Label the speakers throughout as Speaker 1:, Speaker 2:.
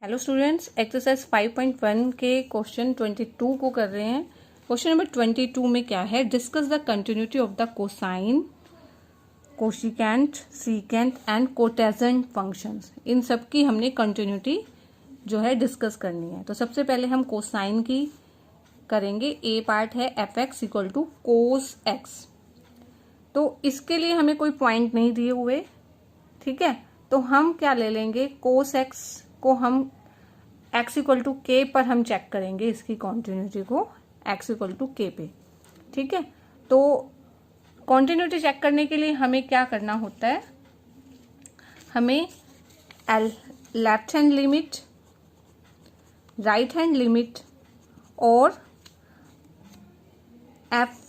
Speaker 1: Hello students, exercise 5.1 के question 22 को कर रहे हैं। क्वेश्चन नंबर 22 में क्या है? Discuss the continuity of the cosine, cosecant, secant and cotangent functions. इन सब की हमने कंटिन्यूटी जो है डिस्कस करनी है। तो सबसे पहले हम कोसाइन की करेंगे। ए पार्ट है f x equal to cos x. तो इसके लिए हमें कोई पॉइंट नहीं दिए हुए, ठीक है। तो हम क्या ले लेंगे, कोस एक्स को हम x इक्वल टू के पर हम चेक करेंगे, इसकी कॉन्टिन्यूटी को x इक्वल टू के पे, ठीक है। तो कॉन्टिन्यूटी चेक करने के लिए हमें क्या करना होता है, हमें left hand limit, right hand limit और f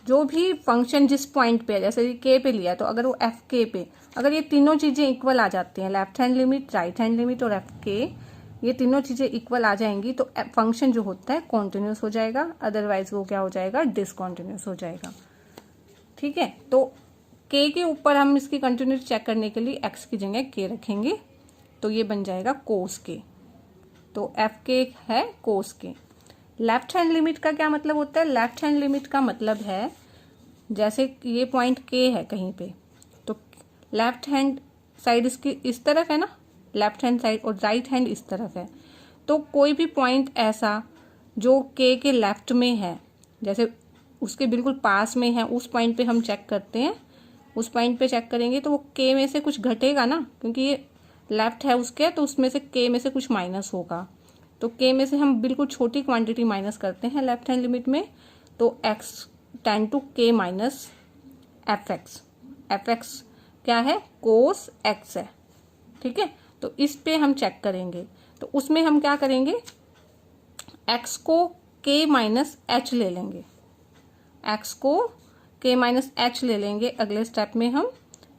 Speaker 1: जो भी फंक्शन जिस पॉइंट पे है, जैसे के पे लिया तो अगर वो एफ के पे, अगर ये तीनों चीजें इक्वल आ जाती हैं, left hand limit, right hand limit और एफ के, ये तीनों चीजें इक्वल आ जाएंगी तो फंक्शन जो होता है कॉन्टिन्यूस हो जाएगा, अदरवाइज वो क्या हो जाएगा, डिसकॉन्टिन्यूस हो जाएगा, ठीक है। तो के के ऊपर हम इसकी कंटिन्यूटी चेक करने के लिए एक्स की जगह के रखेंगे, तो ये बन जाएगा कोस के। तो एफ के है कोस के। लेफ्ट हैंड लिमिट का क्या मतलब होता है? लेफ्ट हैंड लिमिट का मतलब है, जैसे ये पॉइंट के है कहीं पे, तो लेफ्ट हैंड साइड इसकी इस तरफ है ना, लेफ्ट हैंड साइड, और राइट हैंड इस तरफ है। तो कोई भी पॉइंट ऐसा जो के लेफ्ट में है, जैसे उसके बिल्कुल पास में है, उस पॉइंट पे हम चेक करते हैं। उस पॉइंट पे चेक करेंगे तो वो के में से कुछ घटेगा ना, क्योंकि ये लेफ्ट है उसके, तो उसमें से के में से कुछ माइनस होगा। तो के में से हम बिल्कुल छोटी क्वांटिटी माइनस करते हैं लेफ्ट हैंड लिमिट में, तो एक्स टेन टू के minus F x. F x क्या है? कोस एक्स है, ठीक है। तो इस पे हम चेक करेंगे, तो उसमें हम क्या करेंगे, एक्स को के माइनस एच ले लेंगे, एक्स को के माइनस एच ले लेंगे अगले स्टेप में हम,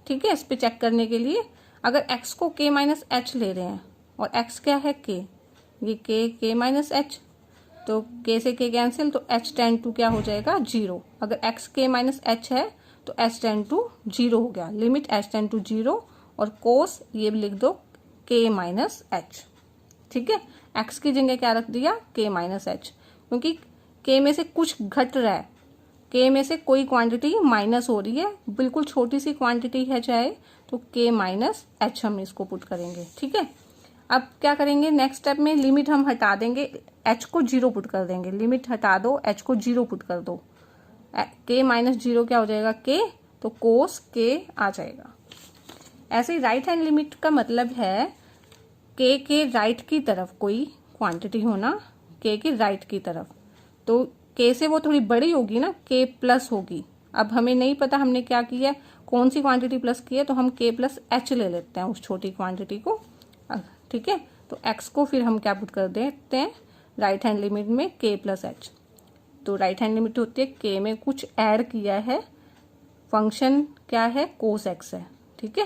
Speaker 1: ठीक है। इस पे चेक करने के लिए अगर एक्स को के माइनस एच ले रहे हैं और एक्स क्या है, के, ये के माइनस एच, तो के से के कैंसिल, तो एच टेन टू क्या हो जाएगा, जीरो। अगर एक्स के माइनस एच है तो एच टेन टू जीरो हो गया, limit h tends to zero, और कोस ये लिख दो के माइनस एच, ठीक है। एक्स की जगह क्या रख दिया, के माइनस एच, क्योंकि के में से कुछ घट रहा है, के में से कोई क्वांटिटी माइनस हो रही है, बिल्कुल छोटी सी क्वांटिटी है चाहे, तो के माइनस एच हम इसको पुट करेंगे, ठीक है। अब क्या करेंगे, नेक्स्ट स्टेप में लिमिट हम हटा देंगे, एच को जीरो पुट कर देंगे, लिमिट हटा दो, एच को जीरो पुट कर दो, के माइनस जीरो क्या हो जाएगा, के, तो कोस के आ जाएगा। ऐसे ही राइट हैंड लिमिट का मतलब है के राइट की तरफ कोई क्वांटिटी होना, के राइट की तरफ, तो के से वो थोड़ी बड़ी होगी ना, के प्लस होगी। अब हमें नहीं पता हमने क्या किया, कौन सी क्वांटिटी प्लस की है, तो हम के प्लस एच ले लेते हैं उस छोटी क्वांटिटी को, ठीक है। तो एक्स को फिर हम क्या पुट कर देते हैं राइट हैंड लिमिट में, के प्लस एच। तो राइट हैंड लिमिट होती है के में कुछ ऐड किया है, फंक्शन क्या है, कोस एक्स है, ठीक है,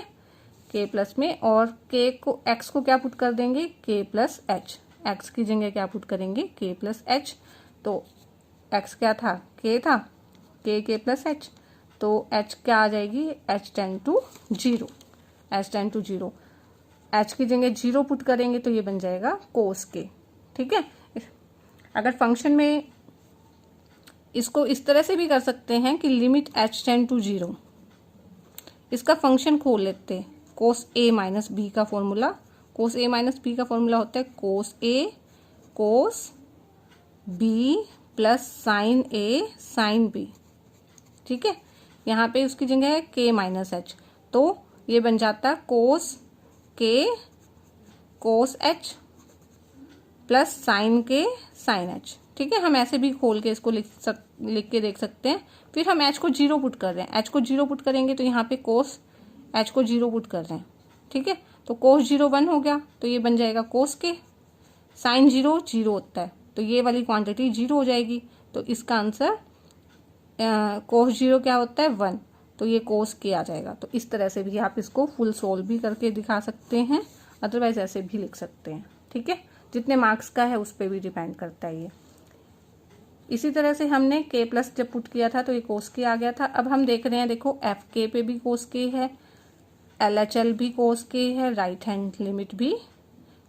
Speaker 1: के प्लस में, और के को एक्स को क्या पुट कर देंगे, के प्लस एच, एक्स की जगह क्या पुट करेंगे, के प्लस एच। तो एक्स क्या था, के था, के प्लस एच, तो एच क्या आ जाएगी, h tends to zero, h tends to zero, h की जगह जीरो पुट करेंगे तो ये बन जाएगा कोस के, ठीक है। अगर फंक्शन में इसको इस तरह से भी कर सकते हैं कि limit h tends to zero, इसका फंक्शन खोल लेते हैं, कोस ए माइनस बी का formula, cos a minus b का फॉर्मूला होता है cos a cos b plus sine a sine b, ठीक है। यहाँ पे उसकी जगह है के माइनस एच, तो ये बन जाता है कोस के कोस एच प्लस साइन के साइन एच, ठीक है। हम ऐसे भी खोल के इसको लिख के देख सकते हैं। फिर हम एच को जीरो पुट कर रहे हैं, एच को जीरो पुट करेंगे तो यहाँ पे कोस एच को जीरो पुट कर रहे हैं, ठीक है। तो कोस जीरो वन हो गया, तो ये बन जाएगा कोस के, साइन जीरो जीरो होता है, तो ये वाली क्वांटिटी जीरो हो जाएगी, तो इसका आंसर कोस जीरो क्या होता है, वन, तो ये कोस के आ जाएगा। तो इस तरह से भी आप इसको फुल सोल्व भी करके दिखा सकते हैं, अदरवाइज ऐसे भी लिख सकते हैं, ठीक है। जितने मार्क्स का है उस पर भी डिपेंड करता है ये। इसी तरह से हमने के प्लस जब पुट किया था तो ये कोस के आ गया था। अब हम देख रहे हैं, देखो एफ के पे भी कोस के है, एल एच एल भी कोस के है, राइट हैंड लिमिट भी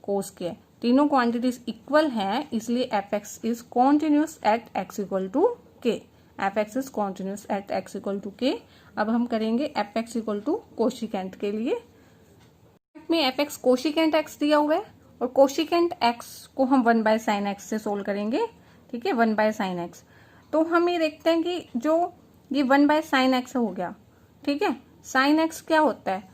Speaker 1: कोस के है। तीनों क्वांटिटीज इक्वल हैं, इसलिए f x is continuous at x equal to k. F x is continuous at x equal to k. अब हम करेंगे f x equal to cosecant के लिए। में एफ एक्स कोशिकेंट एक्स दिया हुआ है और कोशिकेंट एक्स को हम 1 साइन एक्स से सोल्व करेंगे। ठीक है, 1 साइन एक्स। तो हम ये देखते हैं कि जो ये 1 साइन एक्स हो गया, ठीक है, साइन एक्स क्या होता है,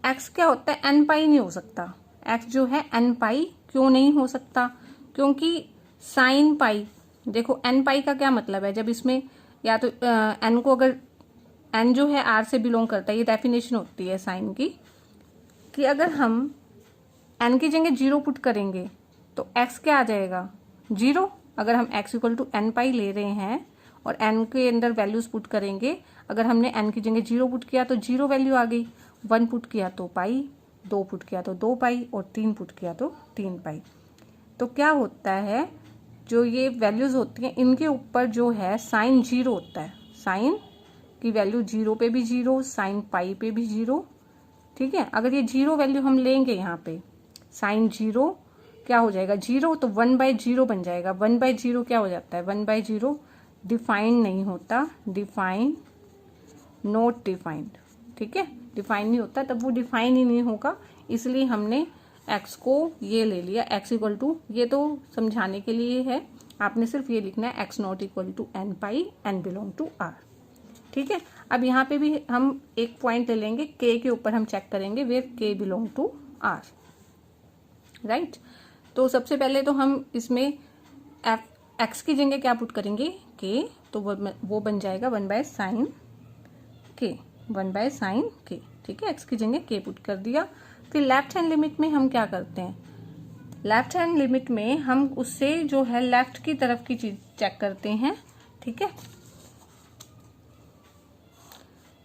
Speaker 1: एक्स क्या होता है, एन पाई नहीं हो सकता। एक्स जो है एन पाई क्यों नहीं हो सकता, क्योंकि साइन पाई, देखो एन पाई का क्या मतलब है, जब इसमें या तो एन को अगर एन जो है आर से बिलोंग करता है, ये डेफिनेशन होती है साइन की, कि अगर हम एन की जगह 0 पुट करेंगे तो एक्स क्या आ जाएगा, 0। अगर हम एक्स इक्वल टू एन पाई ले रहे हैं और एन के अंदर वैल्यूज पुट करेंगे, अगर हमने एन की जगह 0 पुट किया तो 0 वैल्यू आ गई, 1 पुट किया तो पाई, 2 पुट किया तो 2 पाई और 3 पुट किया तो 3 पाई। तो क्या होता है, जो ये वैल्यूज होती हैं इनके ऊपर जो है साइन 0 होता है। साइन की वैल्यू 0 पे भी 0, साइन पाई पे भी 0। ठीक है, अगर ये 0 वैल्यू हम लेंगे यहाँ पे, साइन 0 क्या हो जाएगा, 0, तो 1/0 बन जाएगा। 1/0 क्या हो जाता है, 1/0 डिफाइंड नहीं होता, डिफाइन नॉट डिफाइंड। ठीक है, डिफाइन नहीं होता, तब वो डिफाइन ही नहीं होगा, इसलिए हमने एक्स को ये ले लिया, एक्स इक्वल टू, ये तो समझाने के लिए है, आपने सिर्फ ये लिखना है x not equal to n pi, n belong to R. ठीक है, अब यहाँ पे भी हम एक पॉइंट ले लेंगे, के के ऊपर हम चेक करेंगे वेयर के बिलोंग टू आर, राइट। तो सबसे पहले तो हम इसमें एफ एक्स की जगह क्या पुट करेंगे, के, तो वो बन जाएगा 1 साइन के, 1 साइन के। ठीक है, एक्स की जगह के पुट कर दिया। फिर लेफ्ट हैंड लिमिट में हम क्या करते हैं, लेफ्ट हैंड लिमिट में हम उससे जो है लेफ्ट की तरफ की चीज चेक करते हैं। ठीक है,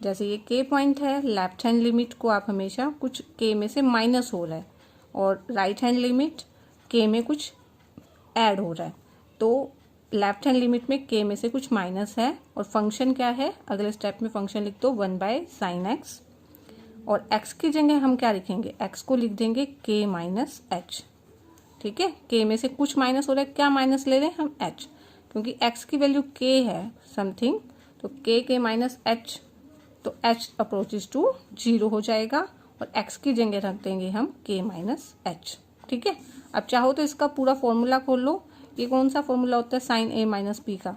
Speaker 1: जैसे ये के पॉइंट है, लेफ्ट हैंड लिमिट को आप हमेशा कुछ के में से माइनस हो रहा है, और राइट हैंड लिमिट के में कुछ ऐड हो रहा है, तो लेफ्ट हैंड लिमिट में के में से कुछ माइनस है, और फंक्शन क्या है, अगले स्टेप में फंक्शन लिख दो 1 साइन एक्स, और एक्स की जगह हम क्या लिखेंगे, एक्स को लिख देंगे के माइनस एच। ठीक है, के में से कुछ माइनस हो रहा है, क्या माइनस ले रहे हैं हम, एच, क्योंकि एक्स की वैल्यू के है समथिंग, तो के माइनस एच, तो एच अप्रोचेस टू 0 हो जाएगा, और एक्स की जगह रख देंगे हम के माइनस एच। ठीक है, अब चाहो तो इसका पूरा फॉर्मूला खोल लो। ये कौन सा फॉर्मूला होता है, साइन ए माइनस बी का,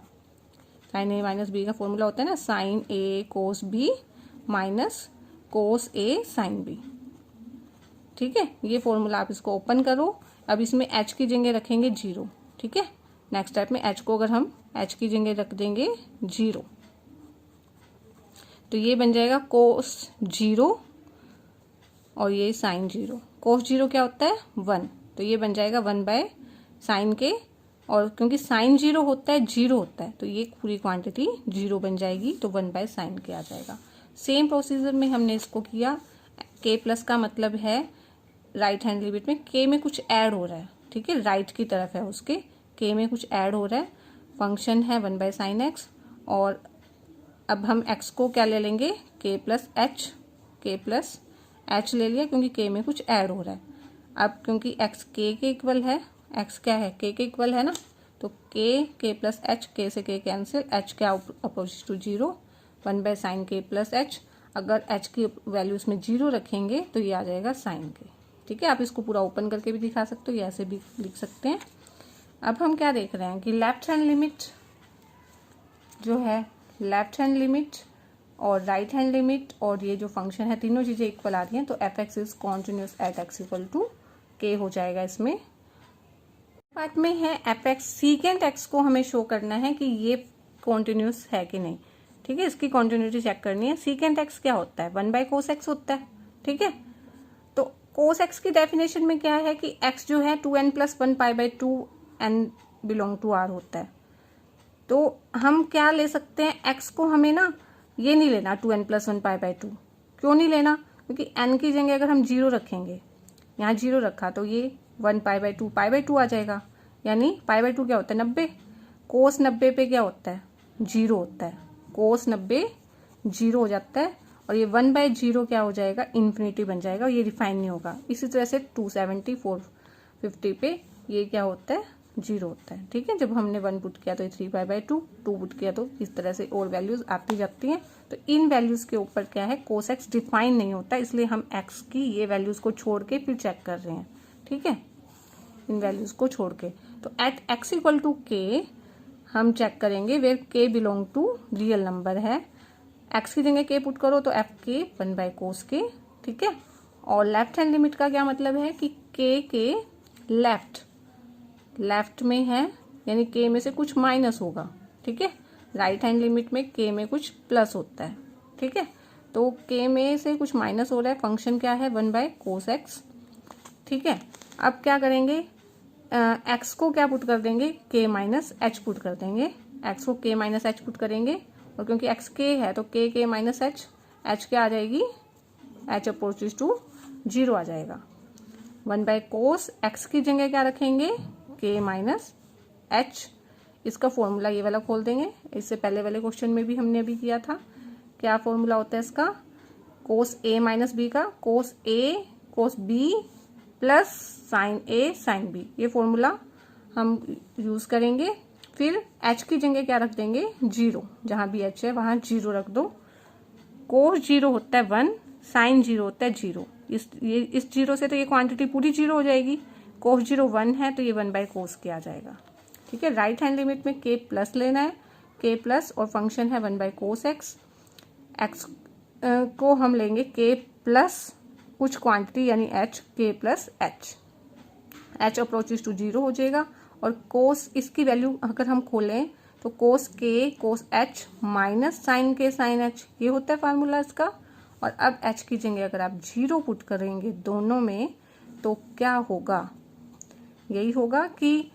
Speaker 1: साइन ए माइनस बी का फॉर्मूला होता है ना, साइन ए कोस बी माइनस कोस ए साइन बी। ठीक है, ये फॉर्मूला आप इसको ओपन करो। अब इसमें एच की जगह रखेंगे 0। ठीक है, नेक्स्ट स्टेप में एच को अगर हम एच की जगह रख देंगे 0, तो ये बन जाएगा कोस 0 और ये साइन 0। कोस 0 क्या होता है, 1, तो ये बन जाएगा 1 साइन के, और क्योंकि साइन 0 होता है 0 होता है, तो ये पूरी क्वांटिटी 0 बन जाएगी, तो 1 साइन के आ जाएगा। सेम प्रोसीजर में हमने इसको किया। के प्लस का मतलब है राइट हैंड लिमिट में के में कुछ ऐड हो रहा है। ठीक है, राइट की तरफ है उसके, के में कुछ ऐड हो रहा है, फंक्शन है 1 साइन एक्स, और अब हम एक्स को क्या ले लेंगे, के प्लस एच, के प्लस एच ले लिया क्योंकि के में कुछ ऐड हो रहा है। अब क्योंकि एक्स के इक्वल है, एक्स क्या है, के इक्वल है ना, तो के प्लस एच, के से के कैंसिल, एच क्या अप्रोच टू 0, 1 साइन के प्लस एच। अगर एच की वैल्यू इसमें 0 रखेंगे तो ये आ जाएगा साइन के। ठीक है, आप इसको पूरा ओपन करके भी दिखा सकते हो, या ऐसे भी लिख सकते हैं। अब हम क्या देख रहे हैं कि लेफ्ट हैंड लिमिट जो है, लेफ्ट हैंड लिमिट और राइट हैंड लिमिट और ये जो फंक्शन है, तीनों चीजें इक्वल आ रही हैं, तो f x is continuous at x equal to k हो जाएगा। इसमें पार्ट में है एफ एक्स, सीकेंट एक्स को हमें शो करना है कि ये कॉन्टिन्यूस है कि नहीं। ठीक है, इसकी कॉन्टिन्यूटी चेक करनी है। सीकेंट एक्स क्या होता है, 1 कोस एक्स होता है। ठीक है, तो कोस एक्स की डेफिनेशन में क्या है कि एक्स जो है 2n + 1 π/2 n belong to are होता है। तो हम क्या ले सकते हैं, एक्स को हमें ना ये नहीं लेना 2n + 1 π/2। क्यों नहीं लेना, क्योंकि n की जगह अगर हम 0 रखेंगे, यहाँ 0 रखा तो ये 1 π/2 आ जाएगा, यानी π/2 क्या होता है, 90। कोस 90 पे क्या होता है, 0 होता है, कोस 90 0 हो जाता है, और ये 1/0 क्या हो जाएगा, इन्फिनिटी बन जाएगा, और ये रिफाइन नहीं होगा। इसी तरह से 270, 50 पे ये क्या होता है, 0 होता है। ठीक है, जब हमने 1 पुट किया तो 3π/2, 2 पुट किया तो इस तरह से और वैल्यूज आती जाती हैं। तो इन वैल्यूज के ऊपर क्या है, cos x डिफाइन नहीं होता, इसलिए हम x की ये वैल्यूज को छोड़ के फिर चेक कर रहे हैं। ठीक है, इन वैल्यूज को छोड़ के। तो at x equal to k हम चेक करेंगे where k belong to real number है। x की जगह k पुट करो तो f k 1/cos k। ठीक है, और लेफ्ट हैंड लिमिट का क्या मतलब है कि k के लेफ्ट में है, यानी k में से कुछ माइनस होगा। ठीक है, राइट हैंड लिमिट में k में कुछ प्लस होता है। ठीक है, तो k में से कुछ माइनस हो रहा है, फंक्शन क्या है 1/cos x। ठीक है, अब क्या करेंगे, x को क्या पुट कर देंगे, k माइनस एच पुट कर देंगे। x को k माइनस एच पुट करेंगे, और क्योंकि x k है तो k माइनस एच, h क्या आ जाएगी, h अप्रोचेस टू 0 आ जाएगा। 1/cos x की जगह क्या रखेंगे, k माइनस एच। इसका फॉर्मूला ये वाला खोल देंगे, इससे पहले वाले क्वेश्चन में भी हमने अभी किया था। क्या फॉर्मूला होता है इसका, cos a माइनस बी का cos a cos b plus sine a sine b, ये फॉर्मूला हम यूज करेंगे। फिर h की जगह क्या रख देंगे, 0, जहां भी h है वहां 0 रख दो। cos 0 होता है 1, साइन 0 होता है 0। इस 0 से तो ये क्वांटिटी पूरी 0 हो जाएगी। cos 0 1 है तो ये 1/cos k आ जाएगा। ठीक है, राइट हैंड लिमिट में k प्लस लेना है, k प्लस और फंक्शन है 1/cos x। x को हम लेंगे k प्लस कुछ क्वांटिटी यानी h, k plus h approaches to 0 हो जाएगा। और cos इसकी वैल्यू अगर हम खोलें तो cos k cos h minus sine k sine h, ये होता है फार्मूला इसका। और अब h की जगह अगर आप 0 पुट करेंगे दोनों में तो क्या होगा, यही होगा कि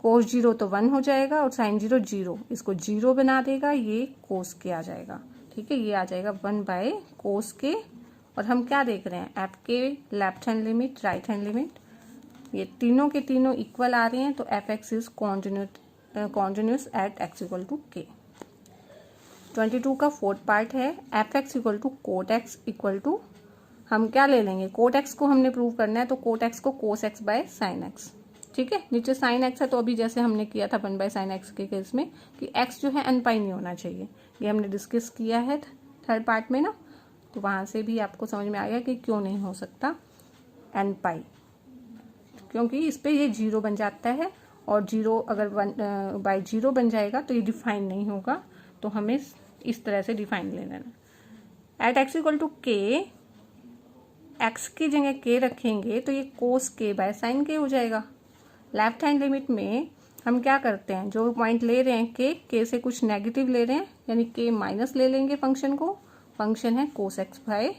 Speaker 1: cos 0 तो 1 हो जाएगा और साइन 0 0, इसको 0 बना देगा, ये cos k आ जाएगा। ठीक है, ये आ जाएगा 1/cos k। और हम क्या देख रहे हैं, एफ के left hand limit right hand limit, ये तीनों के तीनों इक्वल आ रहे हैं, तो f x is continuous at x equal to k. 22 का फोर्थ पार्ट है, f x equal to cot x equal to, हम क्या ले लेंगे, कोट एक्स को हमने प्रूव करना है तो कोट एक्स को cos x by sine x. ठीक है, नीचे साइन एक्स है तो अभी जैसे हमने किया था 1/sin x के केस में कि x जो है अनपाई नहीं होना चाहिए, ये हमने डिस्कस किया है थर्ड पार्ट में ना, तो वहां से भी आपको समझ में आ गया कि क्यों नहीं हो सकता अनपाई, क्योंकि इस पे ये 0 बन जाता है और 0 अगर 1/0 बन जाएगा तो ये डिफाइन नहीं होगा, तो हमें इस तरह से डिफाइन ले लेना। एट एक्स इक्वल टू के, एक्स की जगह के रखेंगे तो ये कोस के बाय साइन के हो जाएगा। लेफ्ट हैंड लिमिट में हम क्या करते हैं, जो पॉइंट ले रहे हैं के से कुछ नेगेटिव ले रहे हैं, यानी के माइनस ले लेंगे फंक्शन को, फंक्शन है cos x by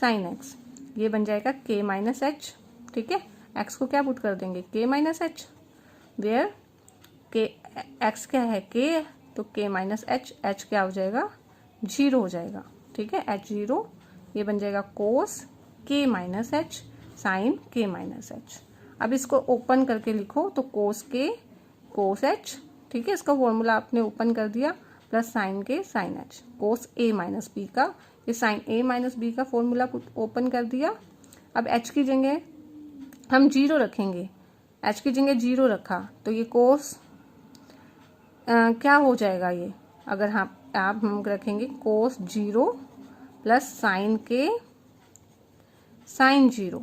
Speaker 1: sine x, ये बन जाएगा के माइनस एच। ठीक है, एक्स को क्या पुट कर देंगे, के माइनस एच, वेयर के एक्स क्या है के, तो के माइनस एच, एच क्या हो जाएगा 0 हो जाएगा। ठीक है, एच 0, ये बन जाएगा कोस के माइनस एच साइन के माइनस एच। अब इसको ओपन करके लिखो तो कोस के कोस एच, ठीक है, इसका फॉर्मूला आपने ओपन कर दिया, प्लस साइन के sine h, cos a minus b का, ये साइन ए माइनस बी का फॉर्मूला ओपन कर दिया। अब एच की जगह हम 0 रखेंगे, एच की जगह 0 रखा तो ये कोस क्या हो जाएगा, ये अगर हम रखेंगे कोस 0 प्लस साइन के साइन 0।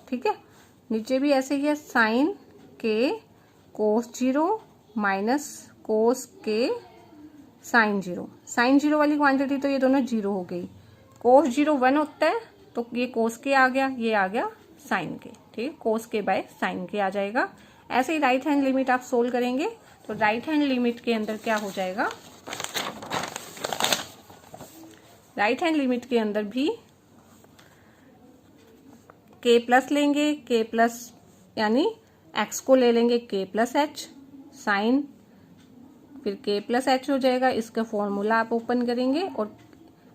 Speaker 1: ठीक है, नीचे भी ऐसे ही है, साइन के कोस 0 माइनस कोस के साइन 0, साइन 0 वाली क्वांटिटी तो ये दोनों 0 हो गई। कोस 0 1 होता है तो ये कोस के आ गया, ये आ गया साइन के। ठीक है, कोस के बाय साइन के आ जाएगा। ऐसे ही राइट हैंड लिमिट आप सोल्व करेंगे तो राइट हैंड लिमिट के अंदर क्या हो जाएगा, राइट हैंड लिमिट के अंदर भी के प्लस लेंगे, के प्लस यानी एक्स को ले लेंगे के प्लस एच साइन, फिर के प्लस एच हो जाएगा, इसका फॉर्मूला आप ओपन करेंगे और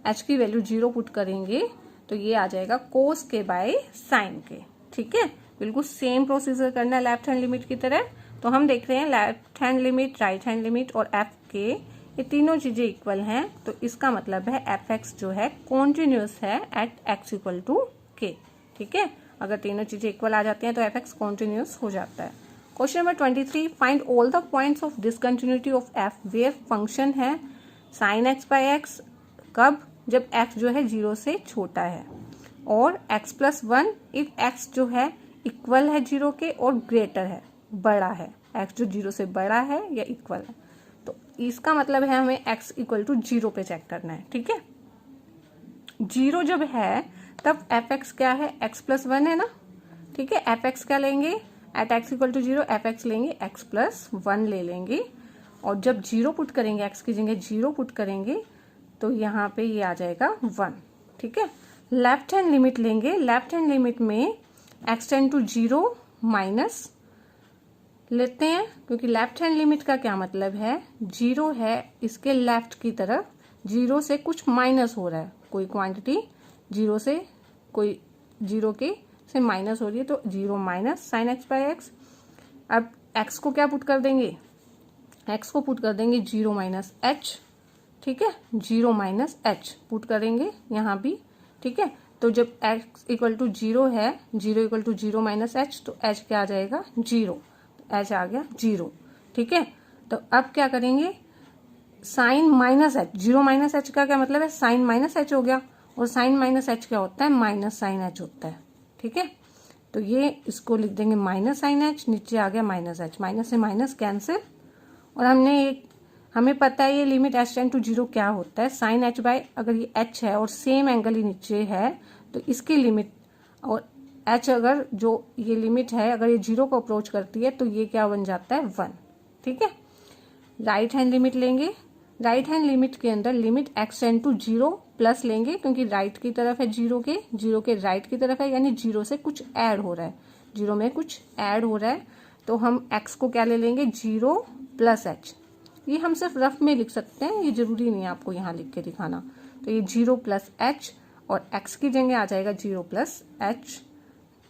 Speaker 1: एच की वैल्यू 0 पुट करेंगे तो ये आ जाएगा कोस के बाय साइन के। ठीक है, बिल्कुल सेम प्रोसीजर करना है लेफ्ट हैंड लिमिट की तरह। तो हम देख रहे हैं left hand limit right hand limit और एफ के, ये तीनों चीजें इक्वल हैं, तो इसका मतलब है एफ एक्स जो है कॉन्टिन्यूस है एट एक्स इक्वल टू के। ठीक है, अगर तीनों चीजें इक्वल आ जाती हैं तो एफ एक्स कॉन्टिन्यूस हो जाता है। Question number 23, find all the points of discontinuity of f where function है साइन एक्स बाय एक्स, कब, जब एक्स जो है 0 से छोटा है, और एक्स प्लस 1 इफ एक्स जो है इक्वल है 0 के और ग्रेटर है, बड़ा है, एक्स जो 0 से बड़ा है या इक्वल है। तो इसका मतलब है हमें एक्स इक्वल टू 0 पे चेक करना है। ठीक है, 0 जब है तब एफ एक्स क्या है, एक्स प्लस 1 है ना। ठीक है, एफ एक्स क्या लेंगे, at x equal to 0 f x लेंगे, एक्स प्लस 1 ले लेंगे, और जब 0 पुट करेंगे, एक्स की जगह 0 पुट करेंगे तो यहाँ पे ये आ जाएगा 1। ठीक है, लेफ्ट हैंड लिमिट लेंगे, लेफ्ट हैंड लिमिट में एक्स टेंड टू 0 माइनस लेते हैं, क्योंकि लेफ्ट हैंड लिमिट का क्या मतलब है, 0 है इसके लेफ्ट की तरफ, 0 से कुछ माइनस हो रहा है, कोई क्वांटिटी 0 से कोई 0 के से माइनस हो रही है, तो 0 minus sine x by x. अब एक्स को क्या पुट कर देंगे, एक्स को पुट कर देंगे 0 माइनस एच। ठीक है, 0 माइनस एच पुट करेंगे यहाँ भी। ठीक है, तो जब एक्स इक्वल टू 0 है, 0 इक्वल टू 0 माइनस एच, तो एच क्या आ जाएगा 0, एच आ गया 0। ठीक है, तो अब क्या करेंगे, sine minus h, 0 minus h का क्या मतलब है, साइन माइनस एच हो गया, और साइन माइनस एच क्या होता है, माइनस साइन एच होता है। ठीक है, तो ये इसको लिख देंगे माइनस साइन एच, नीचे आ गया माइनस एच, माइनस से माइनस कैंसिल, और हमें पता है ये लिमिट एच टेंड टू 0 क्या होता है, साइन एच बाय, अगर ये एच है और सेम एंगल ही नीचे है तो इसकी लिमिट, और एच अगर जो ये लिमिट है अगर ये 0 को अप्रोच करती है तो ये क्या बन जाता है 1। ठीक है, राइट हैंड लिमिट लेंगे, राइट हैंड लिमिट के अंदर limit x tends to 0 plus लेंगे, क्योंकि राइट की तरफ है 0 के राइट की तरफ है, यानी 0 से कुछ ऐड हो रहा है, 0 में कुछ ऐड हो रहा है, तो हम एक्स को क्या ले लेंगे 0 प्लस एच। ये हम सिर्फ रफ में लिख सकते हैं, ये जरूरी नहीं है आपको यहाँ लिख के दिखाना। तो ये 0 प्लस एच, और एक्स की जगह आ जाएगा 0 प्लस एच।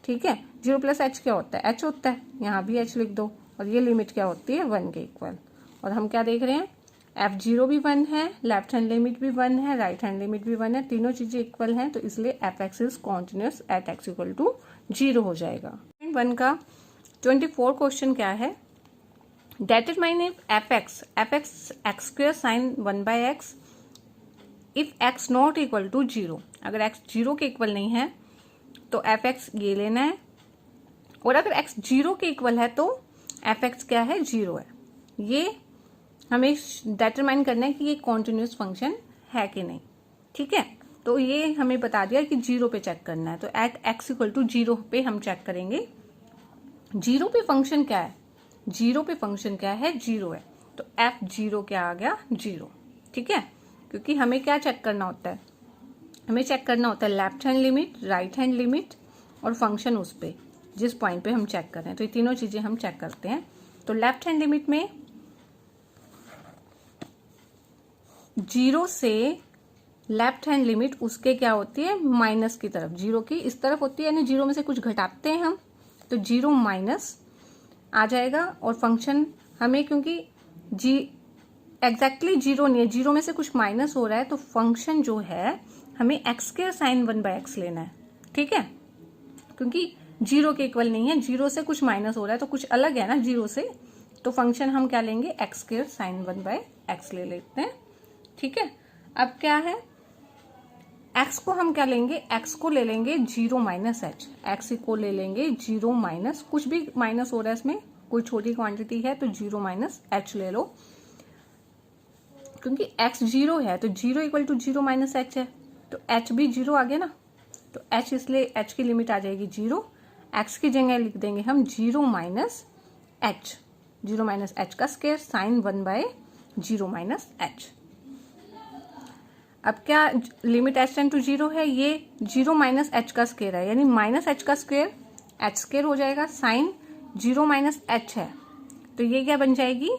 Speaker 1: ठीक है, 0 प्लस एच क्या होता है, एच होता है, यहाँ भी एच लिख दो, और ये लिमिट क्या होती है 1 के इक्वल। और हम क्या देख रहे हैं, f0 भी 1 है, लेफ्ट हैंड लिमिट भी 1 है, राइट हैंड लिमिट भी 1 है, तीनों चीजें इक्वल हैं, तो इसलिए f x is continuous at x equal to 0 हो जाएगा। 1 का 24 क्वेश्चन क्या है, determine if f(x) x square sin 1 by x if x not equal to 0। अगर x 0 के इक्वल नहीं है तो एफ एक्स ये लेना है, और अगर x 0 के इक्वल है तो एफ एक्स क्या है 0 है। ये हमें डिटरमाइन करना है कि ये कॉन्टिन्यूस फंक्शन है कि नहीं। ठीक है, तो ये हमें बता दिया कि 0 पे चेक करना है, तो एट x इक्वल टू 0 पे हम चेक करेंगे 0 पे फंक्शन क्या है, 0 पे फंक्शन क्या है 0 है, तो f0 क्या आ गया 0। ठीक है, क्योंकि हमें क्या चेक करना होता है, हमें चेक करना होता है left hand limit, right hand limit और फंक्शन उस पे जिस पॉइंट पे हम चेक कर रहे हैं, तो ये तीनों चीजें हम चेक करते हैं। तो लेफ्ट हैंड लिमिट में 0 से लेफ्ट हैंड लिमिट उसके क्या होती है माइनस की तरफ, 0 की इस तरफ होती है, यानी 0 में से कुछ घटाते हैं हम, तो 0 माइनस आ जाएगा, और फंक्शन हमें क्योंकि एग्जैक्टली 0 नहीं है, 0 में से कुछ माइनस हो रहा है, तो फंक्शन जो है हमें एक्स के साइन 1 बाय एक्स लेना है। ठीक है, क्योंकि 0 के इक्वल नहीं है, 0 से कुछ माइनस हो रहा है तो कुछ अलग है ना 0 से, तो फंक्शन हम क्या लेंगे एक्स के साइन 1 बाय एक्स ले लेते हैं। ठीक है, अब क्या है, एक्स को हम क्या लेंगे, एक्स को ले लेंगे 0 माइनस एच, एक्स को ले लेंगे 0 माइनस, कुछ भी माइनस हो रहा है इसमें, कोई छोटी क्वांटिटी है तो 0 माइनस एच ले लो, क्योंकि x 0 है तो 0 इक्वल टू 0 माइनस एच है, तो h भी 0 आ गया ना, तो h इसलिए h की लिमिट आ जाएगी 0, x की जगह लिख देंगे हम 0 माइनस एच, 0 माइनस एच का square sine 1 by 0 minus h. अब क्या लिमिट h टेंड टू 0 है, ये 0 माइनस एच का स्क्वायर है, यानी माइनस एच का स्क्वायर एच स्क्वायर हो जाएगा, साइन 0 माइनस एच है तो ये क्या बन जाएगी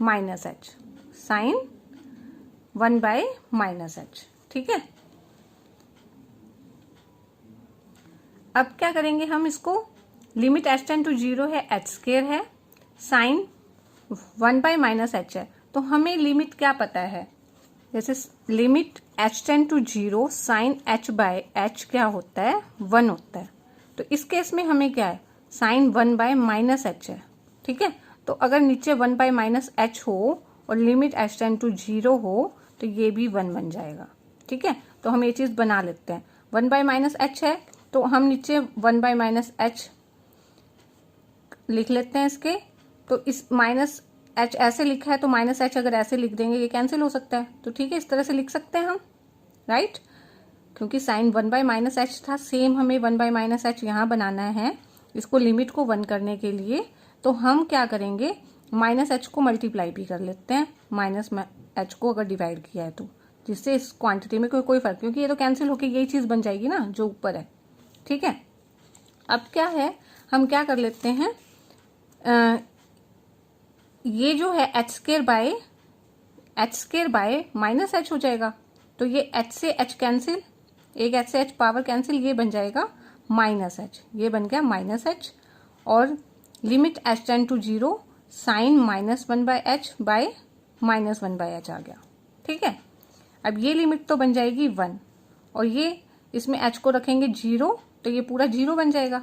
Speaker 1: minus h, sine 1 by minus h. ठीक है, अब क्या करेंगे हम इसको, लिमिट h टेंड टू 0 है, एच स्क्वायर है, साइन 1 बाय माइनस एच है, तो हमें लिमिट क्या पता है, जैसे limit h tends to 0 sine h by h क्या होता है 1 होता है। तो इस केस में हमें क्या है साइन 1 बाय माइनस h है। ठीक है, तो अगर नीचे 1 बाय माइनस h हो और लिमिट h टेंड टू 0 हो तो ये भी 1 बन जाएगा। ठीक है, तो हम ये चीज बना लेते हैं। 1 बाय माइनस h है तो हम नीचे 1 बाय माइनस h लिख लेते हैं इसके। तो इस माइनस h ऐसे लिखा है तो माइनस h अगर ऐसे लिख देंगे ये कैंसिल हो सकता है। तो ठीक है, इस तरह से लिख सकते हैं हम, राइट। क्योंकि साइन 1 बाय माइनस h था, सेम हमें 1 बाय माइनस h यहाँ बनाना है इसको लिमिट को 1 करने के लिए। तो हम क्या करेंगे माइनस h को मल्टीप्लाई भी कर लेते हैं माइनस h को अगर डिवाइड किया है तो, जिससे इस क्वांटिटी में कोई फर्क, क्योंकि ये तो कैंसिल होकर यही चीज बन जाएगी ना जो ऊपर है। ठीक है, अब क्या है हम क्या कर लेते हैं ये जो है h square by minus h हो जाएगा। तो ये h से h कैंसिल, एक h से h पावर कैंसिल, ये बन जाएगा माइनस h, ये बन गया माइनस h। और limit h tends to 0 sine minus 1 by h by minus 1 by h आ गया। ठीक है, अब ये लिमिट तो बन जाएगी 1 और ये इसमें h को रखेंगे 0 तो ये पूरा 0 बन जाएगा।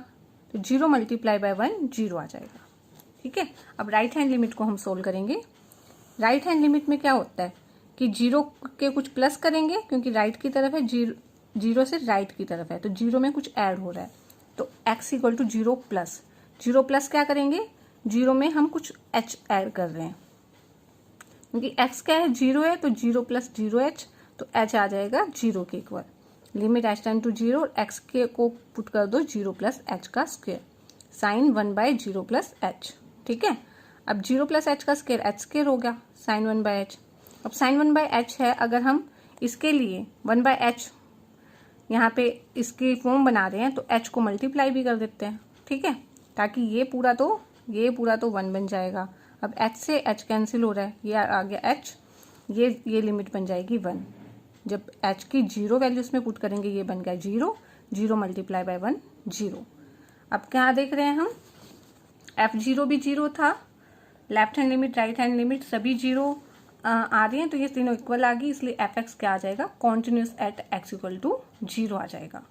Speaker 1: तो 0 मल्टीप्लाई बाय 1 0 आ जाएगा। ठीक है, अब राइट हैंड लिमिट को हम सोल्व करेंगे। राइट हैंड लिमिट में क्या होता है कि 0 के कुछ प्लस करेंगे क्योंकि राइट की तरफ है, 0 से राइट की तरफ है तो 0 में कुछ ऐड हो रहा है। तो x equal to 0 plus 0 plus क्या करेंगे 0 में हम कुछ h ऐड कर रहे हैं क्योंकि x क्या है 0 है तो 0 प्लस 0h तो h आ जाएगा 0 के equal. Limit h tends to 0 और x के को पुट कर दो 0 प्लस h का square sine 1 by 0 plus h। ठीक है, अब 0 प्लस h का स्क्वायर h स्क्वायर हो गया साइन 1 बाय h। अब साइन 1 बाय h है, अगर हम इसके लिए 1 बाय h यहाँ पे इसकी फॉर्म बना रहे हैं तो h को मल्टीप्लाई भी कर देते हैं। ठीक है, ताकि ये पूरा तो 1 बन जाएगा। अब h से h कैंसिल हो रहा है, ये आ गया h, ये लिमिट बन जाएगी 1। जब h की 0 वैल्यू इसमें पुट करेंगे ये बन गया 0, 0 मल्टीप्लाई बाय 1 0। अब क्या देख रहे हैं हम f0 भी 0 था, left hand limit right hand limit सभी 0 आ रही हैं तो ये तीनों इक्वल आ गई, इसलिए fx क्या आ जाएगा continuous at x equal to 0 आ जाएगा।